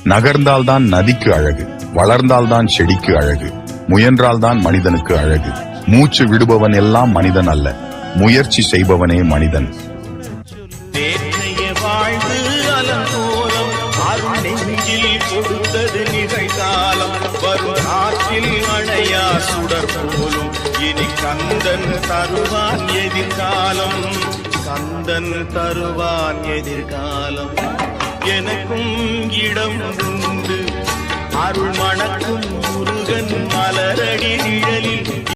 நகர்ந்தால்தான் நதிக்கு அழகு, வளர்ந்தால்தான் செடிக்கு அழகு, முயன்றால்தான் மனிதனுக்கு அழகு. மூச்சு விடுபவன் எல்லாம் மனிதன் அல்ல, முயற்சி செய்பவனே மனிதன். கொடுத்தது நிகழ்காலம், வரும் ஆற்றில் அணையா சுடர் போலும் இனி கந்தன் தருவான் எதிர்காலம், கந்தன் தருவான் எதிர்காலம். எனக்கும் இடம் உண்டு அருள் மணக்கும் முருகன் மலரடி நிழலில்